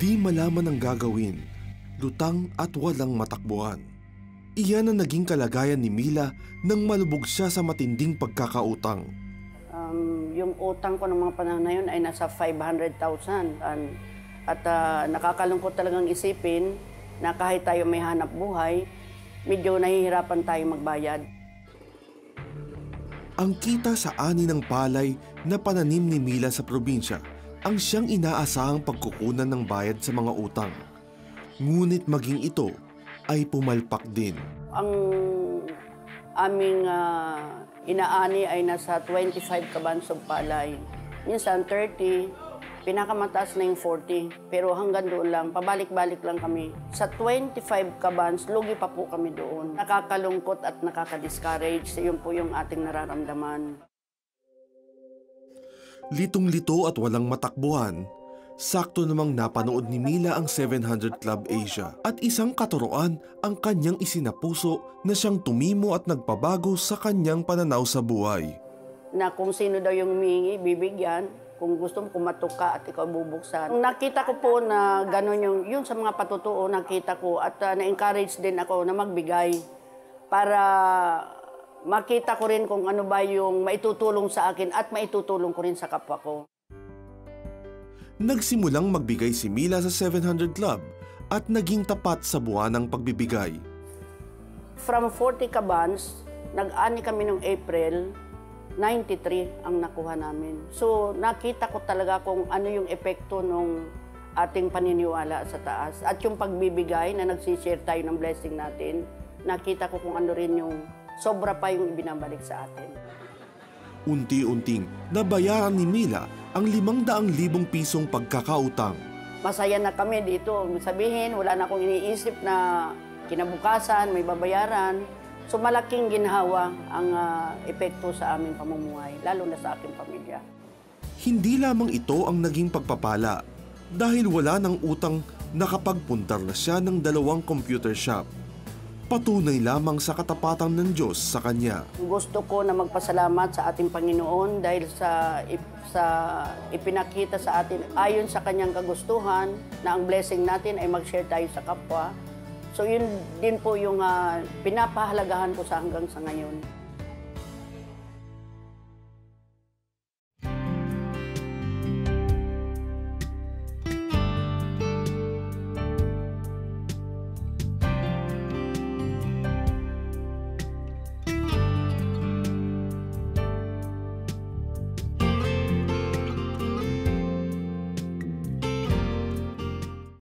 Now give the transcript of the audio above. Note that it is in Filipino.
Di malaman ang gagawin, lutang at walang matakbuhan. Iyan ang naging kalagayan ni Mila nang malubog siya sa matinding pagkakautang. Yung utang ko ng mga panahon na yun ay nasa 500,000. At nakakalungkot talagang isipin na kahit tayo may hanap buhay, medyo nahihirapan tayo magbayad. Ang kita sa ani ng palay na pananim ni Mila sa probinsya ang siyang inaasahang pagkukunan ng bayad sa mga utang. Ngunit maging ito ay pumalpak din. Ang aming inaani ay nasa 25 kabans of palay. Minsan 30, pinakamataas na yung 40. Pero hanggang doon lang, pabalik-balik lang kami. Sa 25 kabans, lugi pa po kami doon. Nakakalungkot at nakaka-discourage. Yun po yung ating nararamdaman. Litong-lito at walang matakbuhan, sakto namang napanood ni Mila ang 700 Club Asia at isang katuroan ang kanyang isinapuso na siyang tumimo at nagpabago sa kanyang pananaw sa buhay. Na kung sino daw yung humingi, bibigyan. Kung gusto mo, kumatok ka at ikaw bubuksan. Nakita ko po na gano'n yung sa mga patutuo, nakita ko at na-encourage din ako na magbigay para makita ko rin kung ano ba yung maitutulong sa akin at maitutulong ko rin sa kapwa ko. Nagsimulang magbigay si Mila sa 700 Club at naging tapat sa buwan ng pagbibigay. From 40 kabans, nag-ani kami noong April, 93 ang nakuha namin. So nakita ko talaga kung ano yung epekto ng ating paniniwala sa taas. At yung pagbibigay na nagsishare tayo ng blessing natin, nakita ko kung ano rin yung sobra pa yung ibinabalik sa atin. Unti-unting nabayaran ni Mila ang 500,000 pisong pagkakautang. Masaya na kami dito. Sabihin, wala na akong iniisip na kinabukasan, may babayaran. So malaking ginhawa ang epekto sa aming pamumuhay, lalo na sa aking pamilya. Hindi lamang ito ang naging pagpapala dahil wala ng utang nakapagpuntar na siya ng 2 computer shop. Patunay lamang sa katapatan ng Diyos sa kanya. Gusto ko na magpasalamat sa ating Panginoon dahil sa ipinakita sa atin ayon sa kanyang kagustuhan na ang blessing natin ay mag-share tayo sa kapwa. So yun din po yung pinapahalagahan ko sa hanggang sa ngayon.